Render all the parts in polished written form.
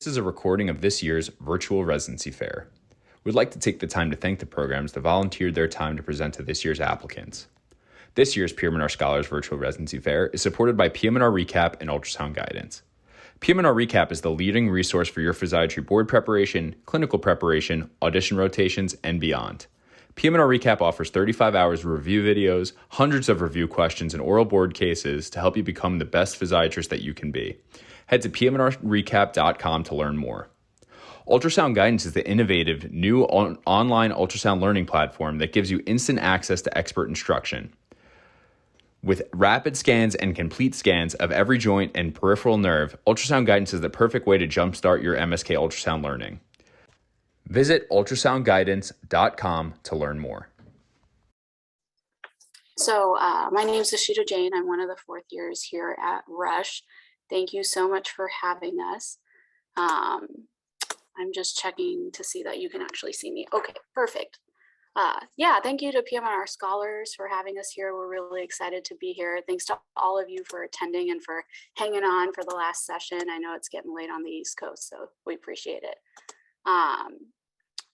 This is a recording of this year's Virtual Residency Fair. We'd like to take the time to thank the programs that volunteered their time to present to this year's applicants. This year's PM&R Scholars Virtual Residency Fair is supported by PM&R Recap and Ultrasound Guidance. PM&R Recap is the leading resource for your physiatry board preparation, clinical preparation, audition rotations, and beyond. PM&R Recap offers 35 hours of review videos, hundreds of review questions, and oral board cases to help you become the best physiatrist that you can be. Head to pmnrrecap.com to learn more. Ultrasound Guidance is the innovative new online ultrasound learning platform that gives you instant access to expert instruction. With rapid scans and complete scans of every joint and peripheral nerve, Ultrasound Guidance is the perfect way to jumpstart your MSK ultrasound learning. Visit ultrasoundguidance.com to learn more. So my name is Ashita Jain. I'm one of the fourth years here at Rush. Thank you so much for having us. I'm just checking to see that you can actually see me. Okay, perfect. Thank you to PM&R Scholars for having us here. We're really excited to be here. Thanks to all of you for attending and for hanging on for the last session. I know it's getting late on the East Coast, so we appreciate it.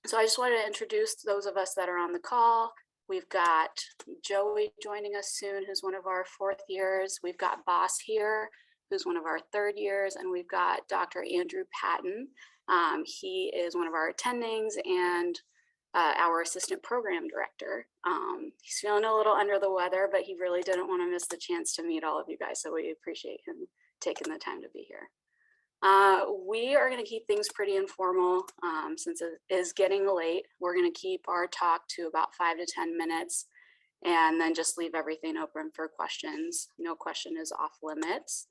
So I just wanted to introduce those of us that are on the call. We've got Joey joining us soon, who's one of our fourth years. We've got Boss here, who's one of our third years, and we've got Dr. Andrew Patton. He is one of our attendings and our assistant program director. He's feeling a little under the weather, but he really didn't want to miss the chance to meet all of you guys, so we appreciate him taking the time to be here. We are going to keep things pretty informal since it is getting late. We're going to keep our talk to about 5 to 10 minutes and then just leave everything open for questions. No question is off limits.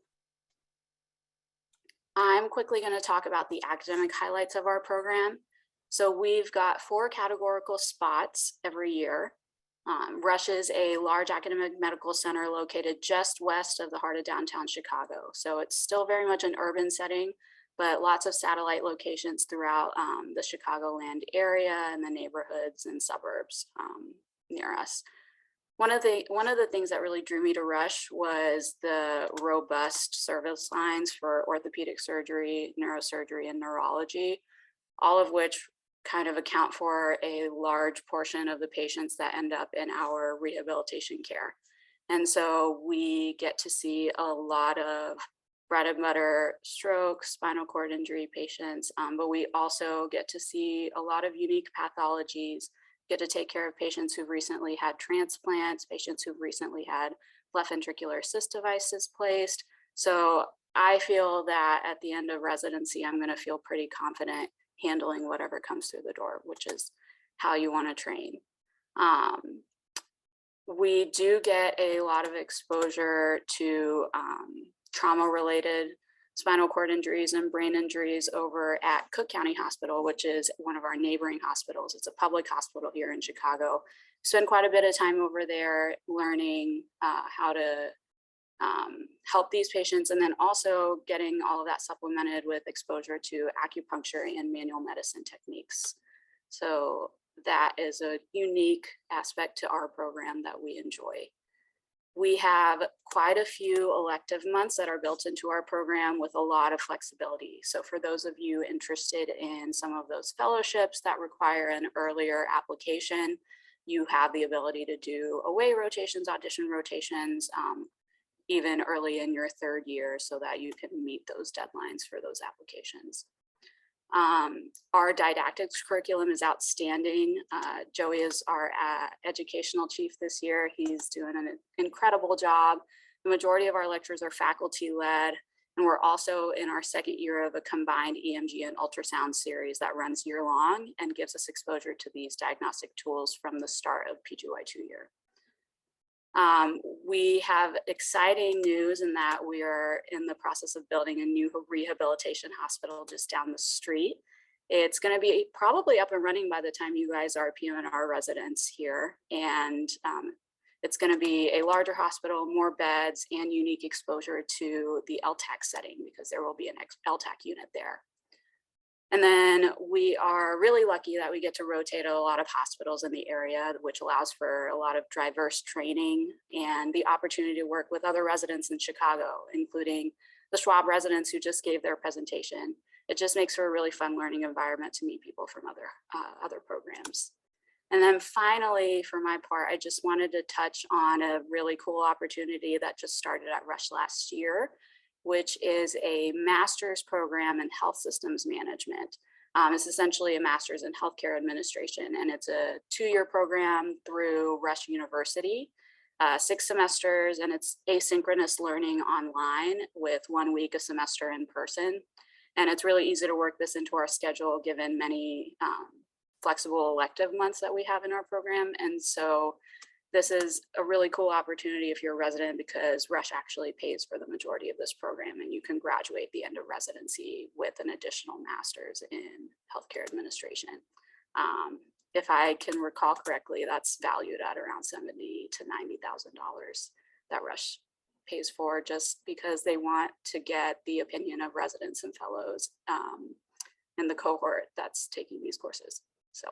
I'm quickly going to talk about the academic highlights of our program. So we've got 4 categorical spots every year. Rush is a large academic medical center located just west of the heart of downtown Chicago. So it's still very much an urban setting, but lots of satellite locations throughout the Chicagoland area and the neighborhoods and suburbs near us. One of the things that really drew me to Rush was the robust service lines for orthopedic surgery, neurosurgery, and neurology, all of which kind of account for a large portion of the patients that end up in our rehabilitation care. And so we get to see a lot of bread and butter stroke, spinal cord injury patients, but we also get to see a lot of unique pathologies, get to take care of patients who've recently had transplants, patients who've recently had left ventricular assist devices placed. So I feel that at the end of residency, I'm going to feel pretty confident handling whatever comes through the door, which is how you want to train. We do get a lot of exposure to trauma-related spinal cord injuries and brain injuries over at Cook County Hospital, which is one of our neighboring hospitals. It's a public hospital here in Chicago. Spend quite a bit of time over there learning how to help these patients, and then also getting all of that supplemented with exposure to acupuncture and manual medicine techniques. So that is a unique aspect to our program that we enjoy. We have quite a few elective months that are built into our program with a lot of flexibility. So for those of you interested in some of those fellowships that require an earlier application, you have the ability to do away rotations, audition rotations, even early in your third year so that you can meet those deadlines for those applications. Our didactics curriculum is outstanding. Joey is our educational chief this year. He's doing an incredible job. The majority of our lectures are faculty led, and we're also in our second year of a combined EMG and ultrasound series that runs year long and gives us exposure to these diagnostic tools from the start of PGY2 year. We have exciting news in that we are in the process of building a new rehabilitation hospital just down the street. It's going to be probably up and running by the time you guys are PM&R residents here. And it's going to be a larger hospital, more beds, and unique exposure to the LTAC setting because there will be an LTAC unit there. And then we are really lucky that we get to rotate a lot of hospitals in the area, which allows for a lot of diverse training and the opportunity to work with other residents in Chicago, including the Schwab residents who just gave their presentation, it just makes for a really fun learning environment to meet people from other programs. And then finally, for my part, I just wanted to touch on a really cool opportunity that just started at Rush last year, which is a master's program in health systems management. It's essentially a master's in healthcare administration, and it's a 2-year program through Rush University, 6 semesters, and it's asynchronous learning online with 1 week a semester in person. And it's really easy to work this into our schedule given many flexible elective months that we have in our program. And so this is a really cool opportunity if you're a resident, because Rush actually pays for the majority of this program, and you can graduate at the end of residency with an additional master's in healthcare administration. If I can recall correctly, that's valued at around $70,000 to $90,000 that Rush pays for, just because they want to get the opinion of residents and fellows in the cohort that's taking these courses. So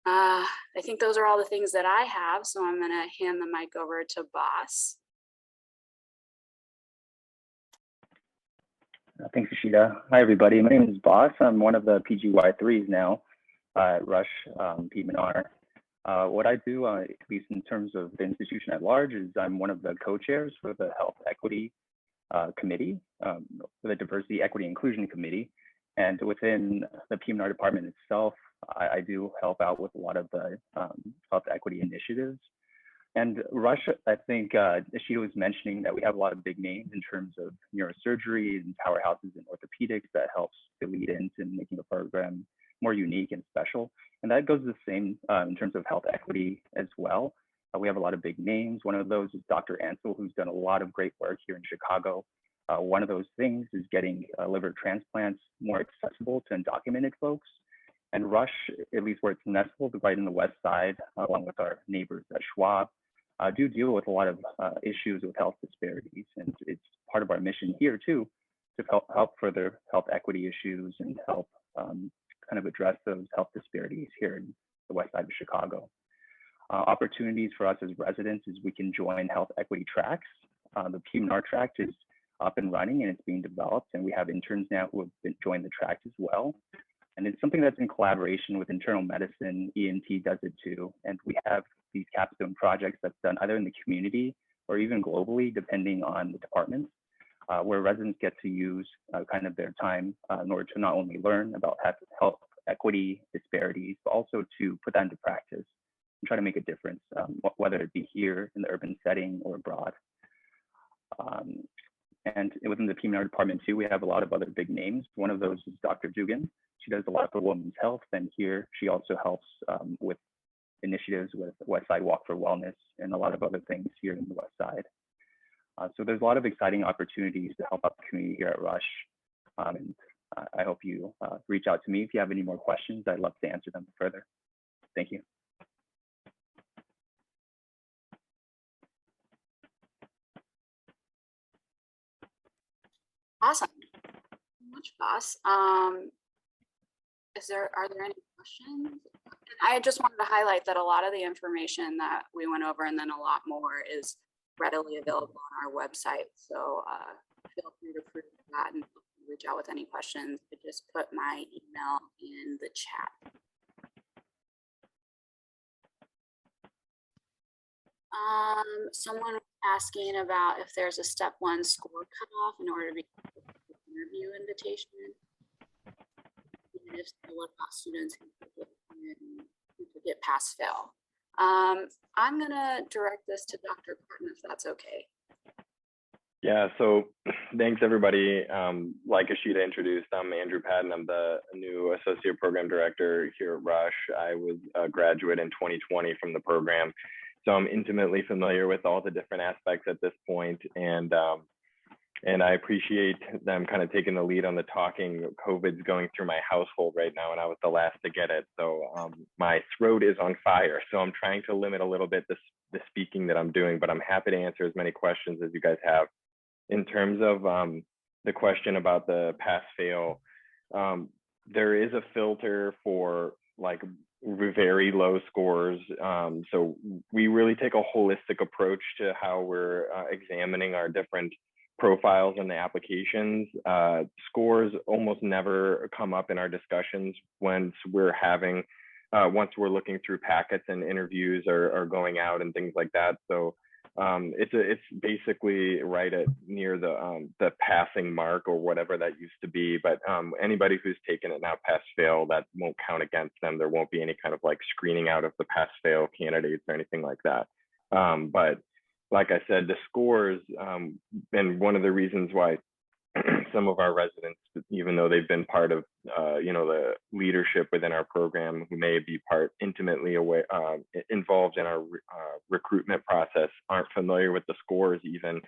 I think those are all the things that I have. So I'm going to hand the mic over to Boss. Thanks, Ishita. Hi, everybody. My name is Boss. I'm one of the PGY3s now at Rush PM&R. What I do, at least in terms of the institution at large, is I'm one of the co-chairs for the Health Equity Committee, for the Diversity, Equity, Inclusion Committee. And within the PM&R department itself, I do help out with a lot of the health equity initiatives. And Rush, I think Ishita was mentioning that we have a lot of big names in terms of neurosurgery and powerhouses in orthopedics that helps to lead into making the program more unique and special. And that goes the same in terms of health equity as well. We have a lot of big names. One of those is Dr. Ansel, who's done a lot of great work here in Chicago. One of those things is getting liver transplants more accessible to undocumented folks. And Rush, at least where it's nestled right in the west side, along with our neighbors at Schwab, do deal with a lot of issues with health disparities. And it's part of our mission here too, to help further health equity issues and help kind of address those health disparities here in the west side of Chicago. Opportunities for us as residents is we can join health equity tracks. The PM&R track is up and running and it's being developed, and we have interns now who have joined the track as well. And it's something that's in collaboration with internal medicine. ENT does it too. And we have these capstone projects that's done either in the community or even globally, depending on the departments, where residents get to use kind of their time in order to not only learn about health equity disparities, but also to put that into practice and try to make a difference, whether it be here in the urban setting or abroad. And within the PM&R department too, we have a lot of other big names. One of those is Dr. Dugan. She does a lot for women's health, and here she also helps with initiatives with West Side Walk for Wellness and a lot of other things here in the West Side. So there's a lot of exciting opportunities to help out the community here at Rush. And I hope you reach out to me if you have any more questions. I'd love to answer them further. Thank you. Awesome. Much, Boss. Are there any questions? I just wanted to highlight that a lot of the information that we went over and then a lot more is readily available on our website. So feel free to peruse that and reach out with any questions. I just put my email in the chat. Someone was asking about if there's a step 1 score cutoff in order to be interview invitation. Even if so, what about students who could get pass fail? I'm gonna direct this to Dr. Patton if that's okay. Yeah, so thanks everybody. Like Ishita introduced, I'm Andrew Patton. I'm the new Associate Program Director here at Rush. I was a graduate in 2020 from the program. So I'm intimately familiar with all the different aspects at this point, and I appreciate them kind of taking the lead on the talking. COVID's going through my household right now, and I was the last to get it. So my throat is on fire. So I'm trying to limit a little bit the speaking that I'm doing, but I'm happy to answer as many questions as you guys have. In terms of the question about the pass-fail, there is a filter for like very low scores. So we really take a holistic approach to how we're examining our different profiles and the applications. Scores almost never come up in our discussions once we're looking through packets and interviews are going out and things like that. So it's basically right at near the passing mark or whatever that used to be. But anybody who's taken it now pass fail, that won't count against them. There won't be any kind of like screening out of the pass fail candidates or anything like that. But like I said, the scores, and one of the reasons why some of our residents, even though they've been part of, the leadership within our program, who may be intimately involved in our recruitment process, aren't familiar with the scores even.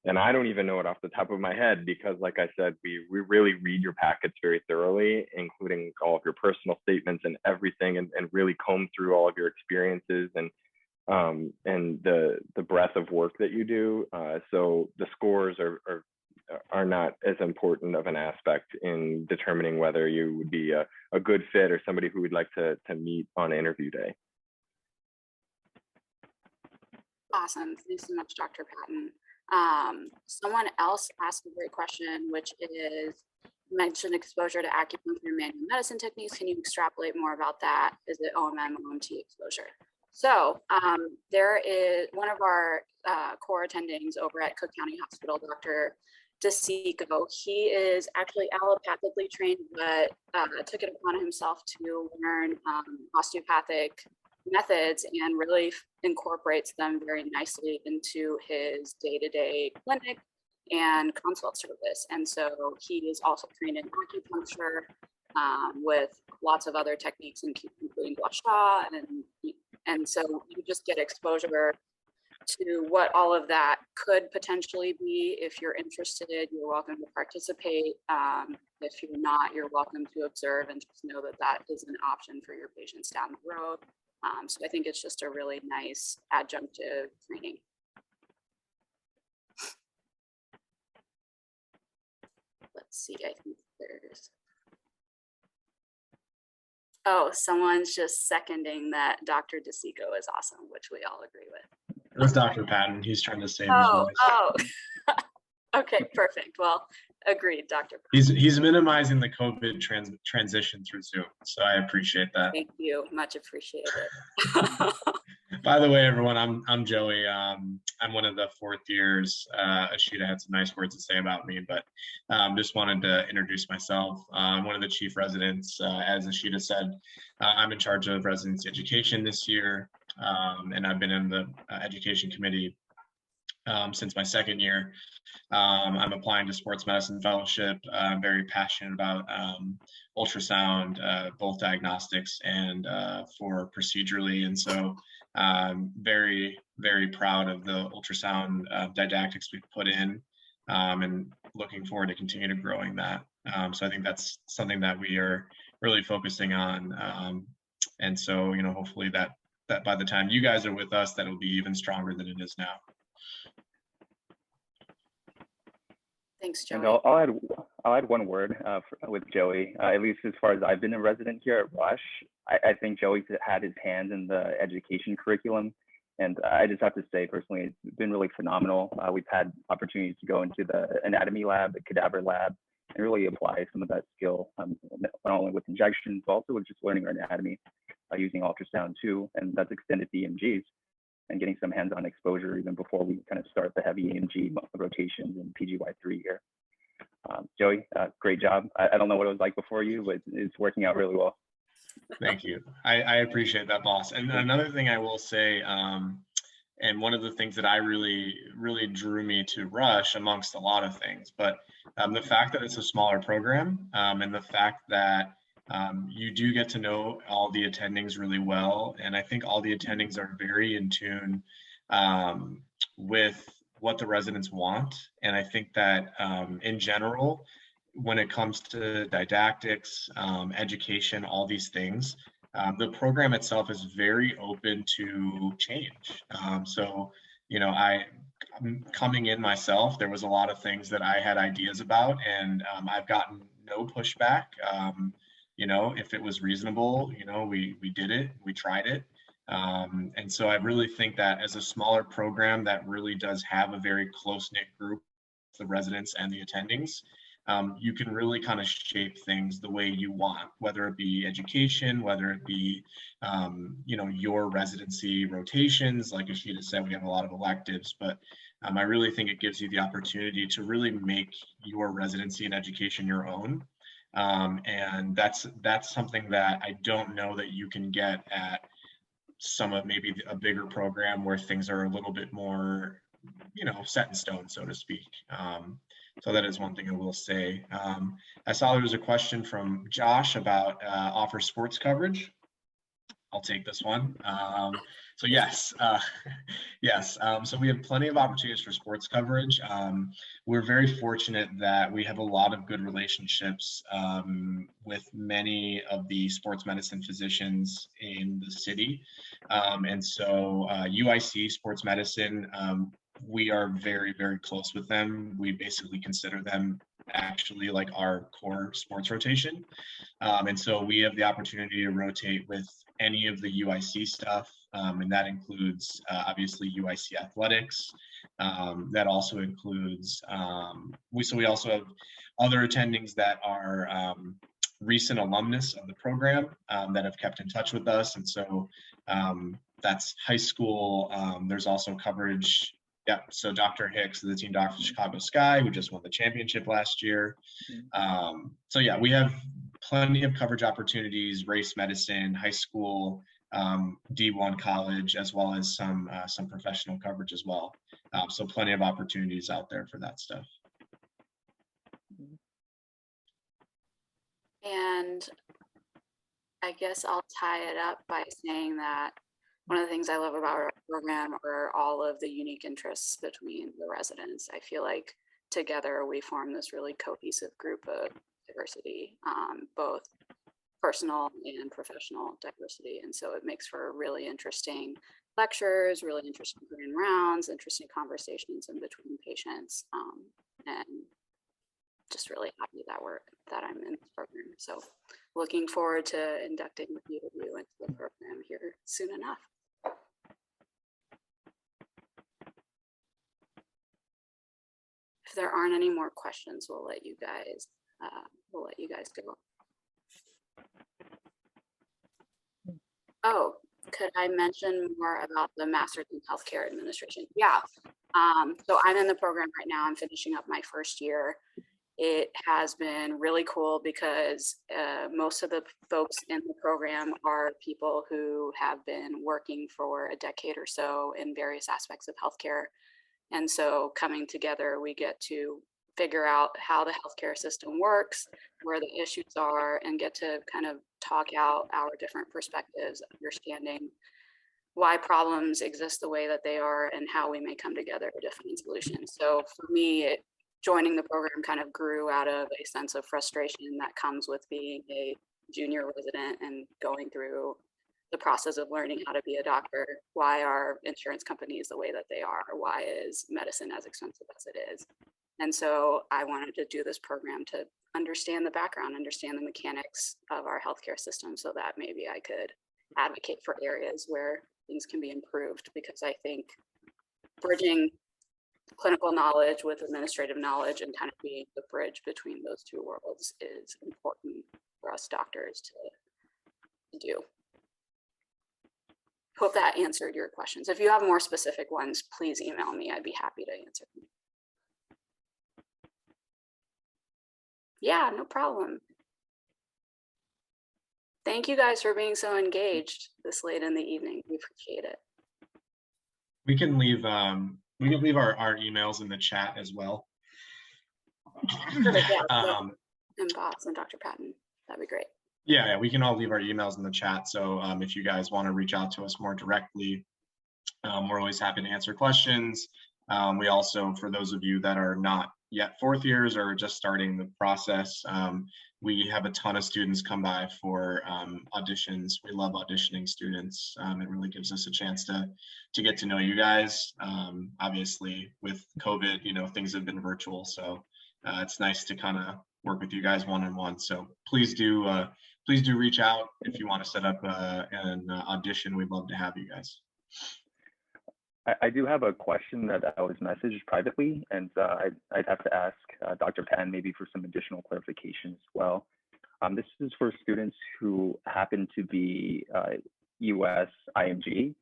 And I don't even know it off the top of my head because, like I said, we really read your packets very thoroughly, including all of your personal statements and everything, and really comb through all of your experiences and the breadth of work that you do. So the scores are not as important of an aspect in determining whether you would be a good fit or somebody who would like to meet on interview day. Awesome. Thanks so much, Dr. Patton. Someone else asked a great question, which is, you mentioned exposure to acupuncture and manual medicine techniques. Can you extrapolate more about that? Is it OMM, OMT exposure? So there is one of our core attendings over at Cook County Hospital, Dr. DeSico. He is actually allopathically trained, but took it upon himself to learn osteopathic methods and really incorporates them very nicely into his day-to-day clinic and consult service. And so he is also trained in acupuncture with lots of other techniques, including gua sha, and so you just get exposure to what all of that could potentially be. If you're interested, you're welcome to participate. If you're not, you're welcome to observe and just know that that is an option for your patients down the road. So I think it's just a really nice adjunctive training. Let's see, I think there's, oh, someone's just seconding that Dr. DeSico is awesome, which we all agree with. It was Dr. Patton. He's trying to save his voice. Oh, okay, perfect. Well, agreed, Dr. He's minimizing the COVID transition through Zoom, so I appreciate that. Thank you, much appreciated. By the way, everyone, I'm Joey. I'm one of the fourth years. Ashita had some nice words to say about me, but just wanted to introduce myself. I'm one of the chief residents. As Ashita said, I'm in charge of residency education this year, and I've been in the education committee since my second year. I'm applying to sports medicine fellowship. I'm very passionate about ultrasound, both diagnostics and for procedurally. And so I'm very, very proud of the ultrasound didactics we've put in and looking forward to continue to growing that. So I think that's something that we are really focusing on. And so, hopefully that by the time you guys are with us, that will be even stronger than it is now. Thanks, Joey. And I'll add one word with Joey. At least as far as I've been a resident here at Rush, I think Joey's had his hands in the education curriculum, and I just have to say personally, it's been really phenomenal. We've had opportunities to go into the anatomy lab, the cadaver lab, and really apply some of that skill, not only with injections, but also with just learning our anatomy using ultrasound too, and that's extended to EMGs. And getting some hands-on exposure even before we kind of start the heavy EMG rotations in PGY3 here. Joey, great job. I don't know what it was like before you, but it's working out really well. Thank you. I appreciate that, boss. And another thing I will say, and one of the things that I really drew me to Rush amongst a lot of things, but the fact that it's a smaller program and the fact that you do get to know all the attendings really well. And I think all the attendings are very in tune with what the residents want. And I think that in general, when it comes to didactics, education, all these things, the program itself is very open to change. So, coming in myself, there was a lot of things that I had ideas about, and I've gotten no pushback. If it was reasonable, we did it, we tried it. And so I really think that as a smaller program that really does have a very close-knit group the residents and the attendings, you can really kind of shape things the way you want, whether it be education, whether it be, you know, your residency rotations. Like Ashita said, we have a lot of electives, but I really think it gives you the opportunity to really make your residency and education your own. And that's something that I don't know that you can get at some of maybe a bigger program where things are a little bit more, you know, set in stone, so to speak. So that is one thing I will say. I saw there was a question from Josh about offer sports coverage. I'll take this one. So yes, yes. So we have plenty of opportunities for sports coverage. We're very fortunate that we have a lot of good relationships with many of the sports medicine physicians in the city. And so UIC Sports Medicine, we are very, very close with them. We basically consider them actually like our core sports rotation. And so we have the opportunity to rotate with any of the UIC stuff, and that includes obviously UIC athletics. That also includes, we also have other attendings that are recent alumnus of the program that have kept in touch with us. And so that's high school. There's also coverage. Yeah, so Dr. Hicks, the team doctor of Chicago Sky, who just won the championship last year. So yeah, we have plenty of coverage opportunities, race medicine, high school, D1 college, as well as some professional coverage as well. So plenty of opportunities out there for that stuff. And I guess I'll tie it up by saying that one of the things I love about our program are all of the unique interests between the residents. I feel like together we form this really cohesive group of diversity, both personal and professional diversity. And so it makes for really interesting lectures, really interesting grand rounds, interesting conversations in between patients, and just really happy that I'm in this program. So looking forward to inducting a few of you into the program here soon enough. If there aren't any more questions, we'll let you guys go. Oh, could I mention more about the Master's in Healthcare Administration? Yeah. So I'm in the program right now. I'm finishing up my first year. It has been really cool because most of the folks in the program are people who have been working for a decade or so in various aspects of healthcare. And so coming together, we get to figure out how the healthcare system works, where the issues are, and get to kind of talk out our different perspectives, understanding why problems exist the way that they are and how we may come together to find solutions. So for me, joining the program kind of grew out of a sense of frustration that comes with being a junior resident and going through the process of learning how to be a doctor. Why are insurance companies the way that they are? Why is medicine as expensive as it is? And so I wanted to do this program to understand the background, understand the mechanics of our healthcare system so that maybe I could advocate for areas where things can be improved, because I think bridging clinical knowledge with administrative knowledge and kind of being the bridge between those two worlds is important for us doctors to do. Hope that answered your questions. If you have more specific ones, please email me. I'd be happy to answer them. Yeah, no problem. Thank you guys for being so engaged this late in the evening. We appreciate it. We can leave our emails in the chat as well. Perfect, yeah. And Boss and Dr. Patton, that'd be great. Yeah, we can all leave our emails in the chat. So if you guys want to reach out to us more directly, we're always happy to answer questions. We also, for those of you that are not yet fourth years or just starting the process, we have a ton of students come by for auditions. We love auditioning students. It really gives us a chance to get to know you guys. Obviously, with COVID, you know, things have been virtual, so it's nice to kind of work with you guys one-on-one. So please do reach out if you want to set up an audition. We'd love to have you guys. I do have a question that I was messaged privately, and I'd have to ask Dr. Pan maybe for some additional clarification as well. This is for students who happen to be US IMG.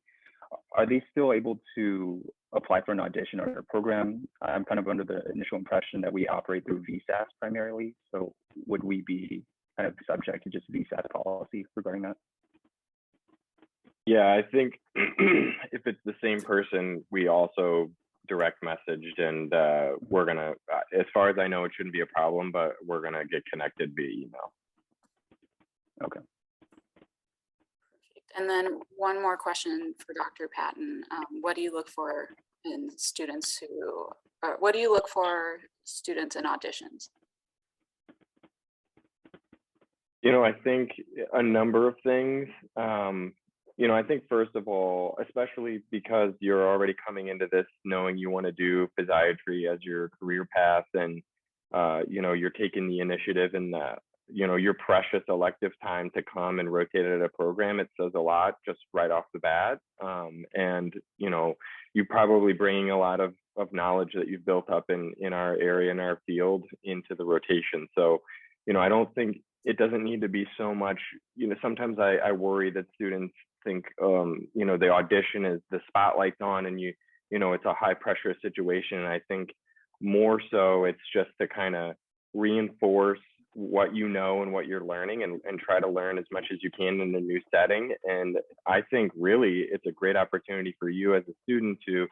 Are they still able to apply for an audition or a program? I'm kind of under the initial impression that we operate through VSAS primarily. So would we be kind of subject to just VSAS policy regarding that? Yeah, I think if it's the same person, we also direct messaged, and we're gonna, as far as I know, it shouldn't be a problem, but we're gonna get connected via email. Okay. And then one more question for Dr. Patton. What do you look for in students who, what do you look for students in auditions? You know, I think a number of things. You know, I think first of all, especially because you're already coming into this knowing you want to do physiatry as your career path, and you know, you're taking the initiative in that, you know, your precious elective time to come and rotate at a program, it says a lot just right off the bat. And you know, you're probably bringing a lot of knowledge that you've built up in our area, in our field, into the rotation. So, you know, I don't think it doesn't need to be so much, you know, sometimes I worry that students think, you know, the audition is the spotlight's on, and you know, it's a high pressure situation. And I think more so it's just to kind of reinforce what you know and what you're learning, and try to learn as much as you can in a new setting. And I think really it's a great opportunity for you as a student to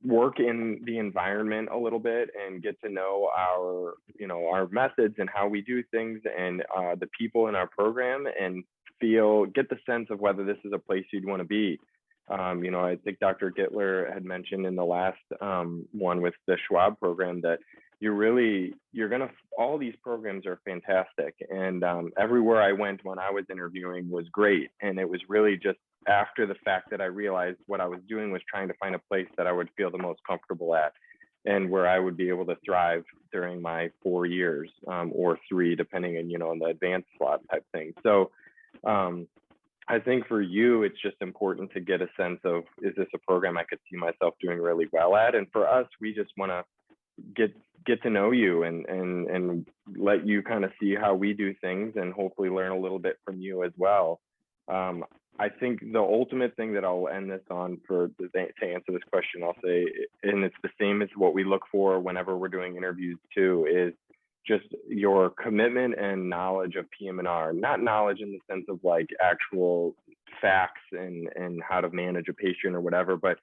work in the environment a little bit and get to know our, you know, our methods and how we do things, and the people in our program, and get the sense of whether this is a place you'd want to be. You know, I think Dr. Gittler had mentioned in the last one with the Schwab program that all these programs are fantastic. And everywhere I went when I was interviewing was great. And it was really just after the fact that I realized what I was doing was trying to find a place that I would feel the most comfortable at, and where I would be able to thrive during my 4 years, or 3, depending on, you know, on the advanced slot type thing. So I think for you, it's just important to get a sense of, is this a program I could see myself doing really well at? And for us, we just want to get to know you and let you kind of see how we do things, and hopefully learn a little bit from you as well. I think the ultimate thing that I'll end this on to answer this question, I'll say, and it's the same as what we look for whenever we're doing interviews too, is just your commitment and knowledge of PM&R, not knowledge in the sense of like actual facts and how to manage a patient or whatever, but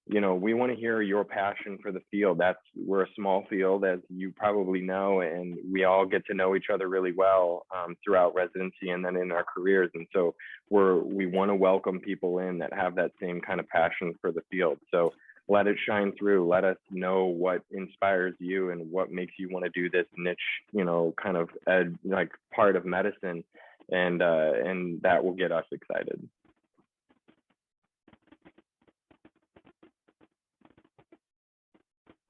you know, we want to hear your passion for the field. We're a small field, as you probably know, and we all get to know each other really well throughout residency and then in our careers. And so we want to welcome people in that have that same kind of passion for the field. So let it shine through. Let us know what inspires you and what makes you want to do this niche, you know, kind of like part of medicine, and that will get us excited.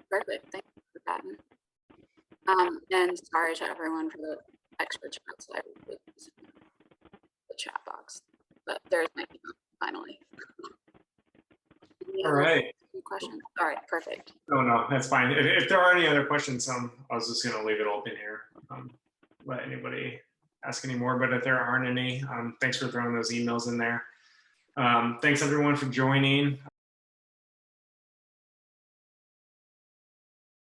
Perfect. Thank you for that. And sorry to everyone for the extra chats I was in the chat box, but there's my email finally. All right. Questions? All right, perfect. Oh no, that's fine. If there are any other questions, I was just going to leave it open here. Let anybody ask any more, but if there aren't any, thanks for throwing those emails in there. Thanks everyone for joining.